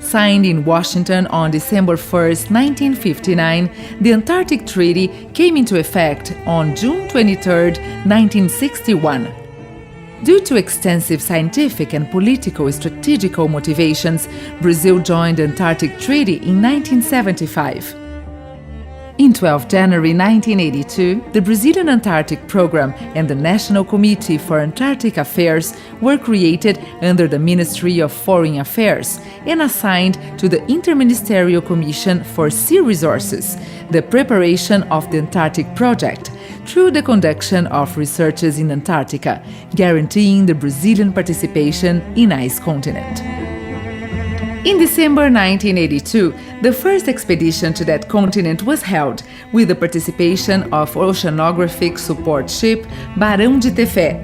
Signed in Washington on December 1, 1959, the Antarctic Treaty came into effect on June 23, 1961. Due to extensive scientific and political strategical motivations, Brazil joined the Antarctic Treaty in 1975. In 12 January 1982, the Brazilian Antarctic Program and the National Committee for Antarctic Affairs were created under the Ministry of Foreign Affairs and assigned to the Interministerial Commission for Sea Resources, the preparation of the Antarctic Project, through the conduction of researches in Antarctica, guaranteeing the Brazilian participation in ice continent. In December 1982, the first expedition to that continent was held, with the participation of oceanographic support ship Barão de Tefé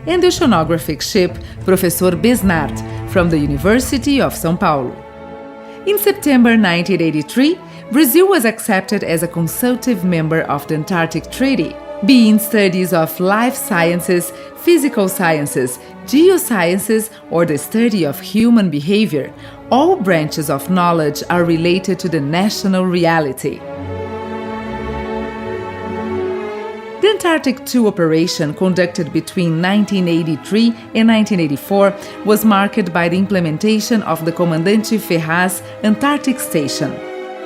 and the oceanographic ship Professor Besnard from the University of São Paulo. In September 1983, Brazil was accepted as a consultative member of the Antarctic Treaty, being studies of life sciences, physical sciences, geosciences, or the study of human behavior. All branches of knowledge are related to the national reality. The Antarctic II operation, conducted between 1983 and 1984, was marked by the implementation of the Comandante Ferraz Antarctic Station.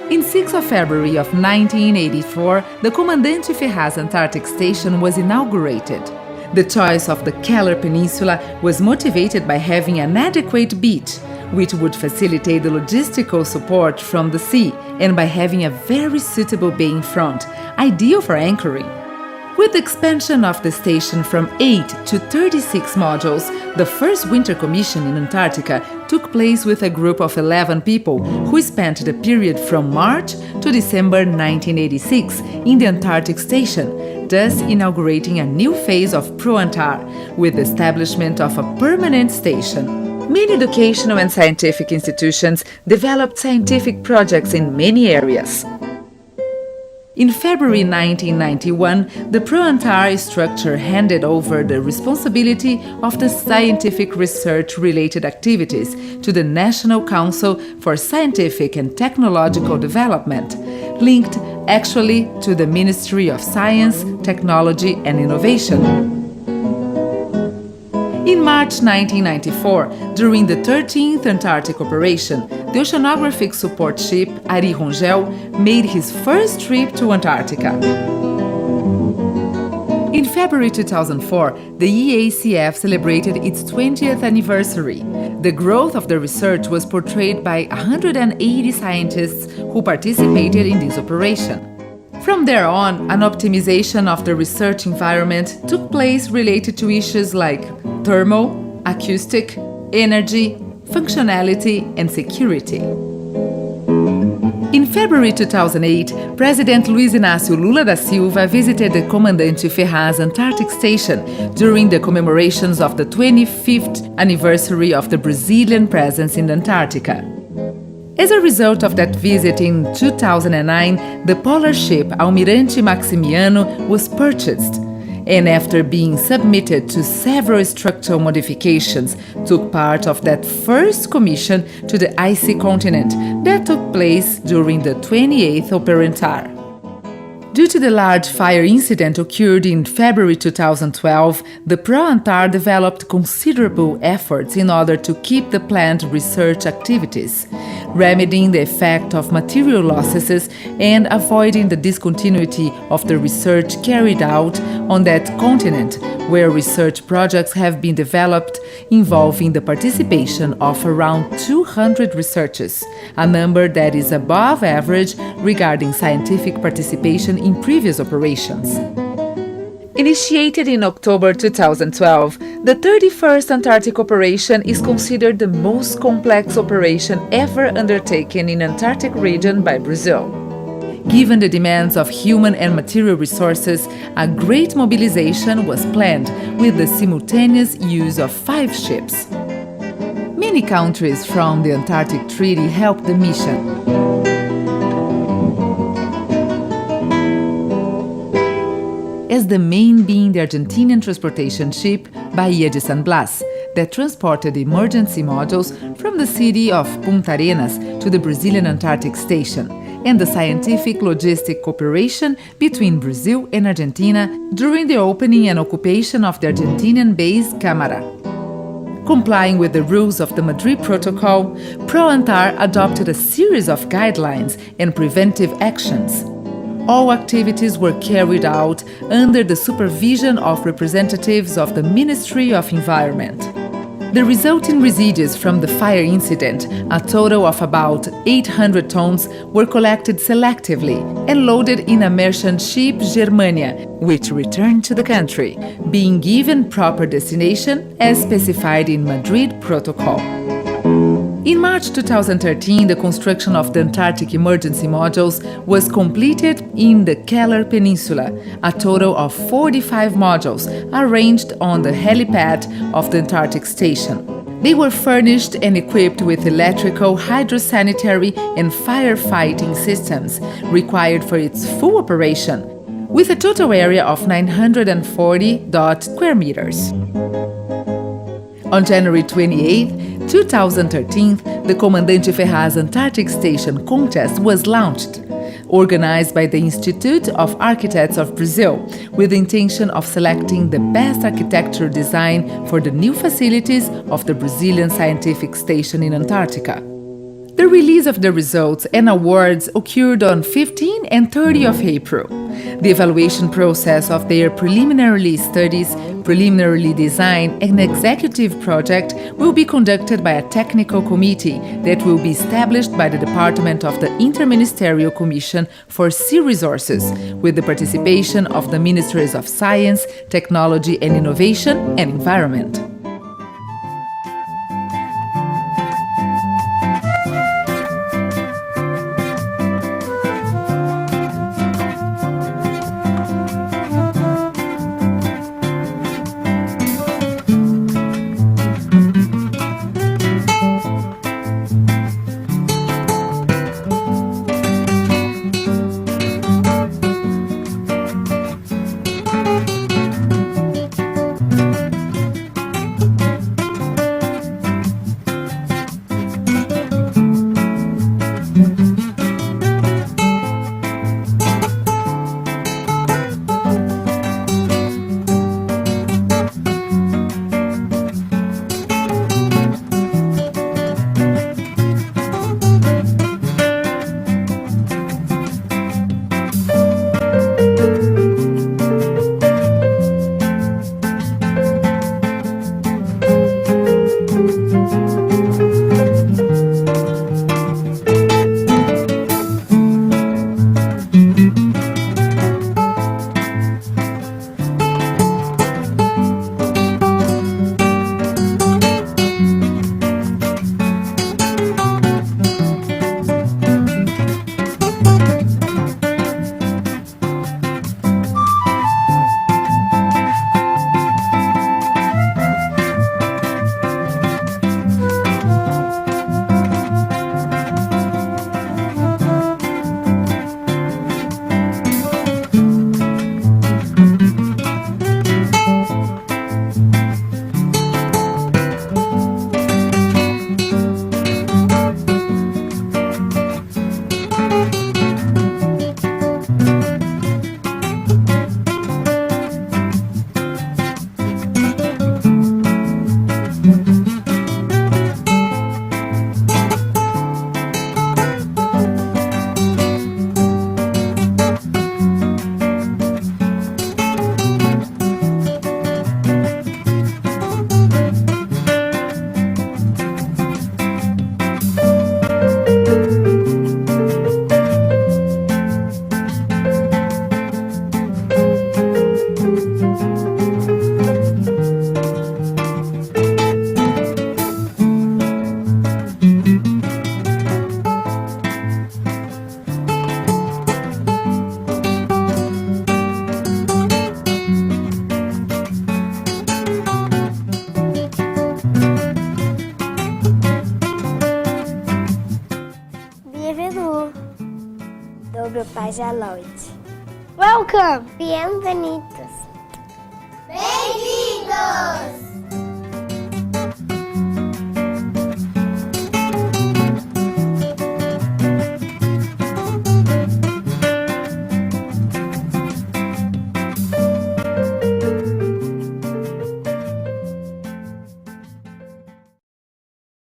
In 6 February of 1984, the Comandante Ferraz Antarctic Station was inaugurated. The choice of the Keller Peninsula was motivated by having an adequate beach, which would facilitate the logistical support from the sea, and by having a very suitable bay in front, ideal for anchoring. With the expansion of the station from 8 to 36 modules, the first winter commission in Antarctica took place with a group of 11 people who spent the period from March to December 1986 in the Antarctic Station, thus inaugurating a new phase of ProAntar with the establishment of a permanent station. Many educational and scientific institutions developed scientific projects in many areas. In February 1991, the ProAntar structure handed over the responsibility of the scientific research-related activities to the National Council for Scientific and Technological Development, linked actually to the Ministry of Science, Technology and Innovation. In March 1994, during the 13th Antarctic Operation, the oceanographic support ship Ari Rongel made his first trip to Antarctica. In February 2004, the EACF celebrated its 20th anniversary. The growth of the research was portrayed by 180 scientists who participated in this operation. From there on, an optimization of the research environment took place related to issues like thermal, acoustic, energy, functionality, and security. In February 2008, President Luiz Inácio Lula da Silva visited the Comandante Ferraz Antarctic Station during the commemorations of the 25th anniversary of the Brazilian presence in Antarctica. As a result of that visit in 2009, the polar ship Almirante Maximiano was purchased, and after being submitted to several structural modifications, took part of that first commission to the icy continent that took place during the 28th Operantar. Due to the large fire incident occurred in February 2012, the ProAntar developed considerable efforts in order to keep the planned research activities, remedying the effect of material losses and avoiding the discontinuity of the research carried out on that continent, where research projects have been developed involving the participation of around 200 researchers, a number that is above average regarding scientific participation in previous operations. Initiated in October 2012, the 31st Antarctic Operation is considered the most complex operation ever undertaken in the Antarctic region by Brazil. Given the demands of human and material resources, a great mobilization was planned with the simultaneous use of 5 ships. Many countries from the Antarctic Treaty helped the mission. As the main being the Argentinian transportation ship Bahia de San Blas, that transported emergency modules from the city of Punta Arenas to the Brazilian Antarctic Station, and the scientific logistic cooperation between Brazil and Argentina during the opening and occupation of the Argentinian base Câmara. Complying with the rules of the Madrid Protocol, ProAntar adopted a series of guidelines and preventive actions. All activities were carried out under the supervision of representatives of the Ministry of Environment. The resulting residues from the fire incident, a total of about 800 tons, were collected selectively and loaded in a merchant ship Germania, which returned to the country, being given proper destination as specified in Madrid Protocol. In March 2013, the construction of the Antarctic emergency modules was completed in the Keller Peninsula, a total of 45 modules arranged on the helipad of the Antarctic Station. They were furnished and equipped with electrical, hydrosanitary, and firefighting systems required for its full operation, with a total area of 940 square meters. On January 28, 2013, the Comandante Ferraz Antarctic Station contest was launched, organized by the Institute of Architects of Brazil, with the intention of selecting the best architecture design for the new facilities of the Brazilian Scientific Station in Antarctica. The release of the results and awards occurred on 15 and 30 of April. The evaluation process of their preliminary studies, preliminary design, and executive project will be conducted by a technical committee that will be established by the Department of the Interministerial Commission for Sea Resources, with the participation of the Ministries of Science, Technology and Innovation and Environment. Dobro paz à noite. Welcome! Bienvenidos. Bem-vindos!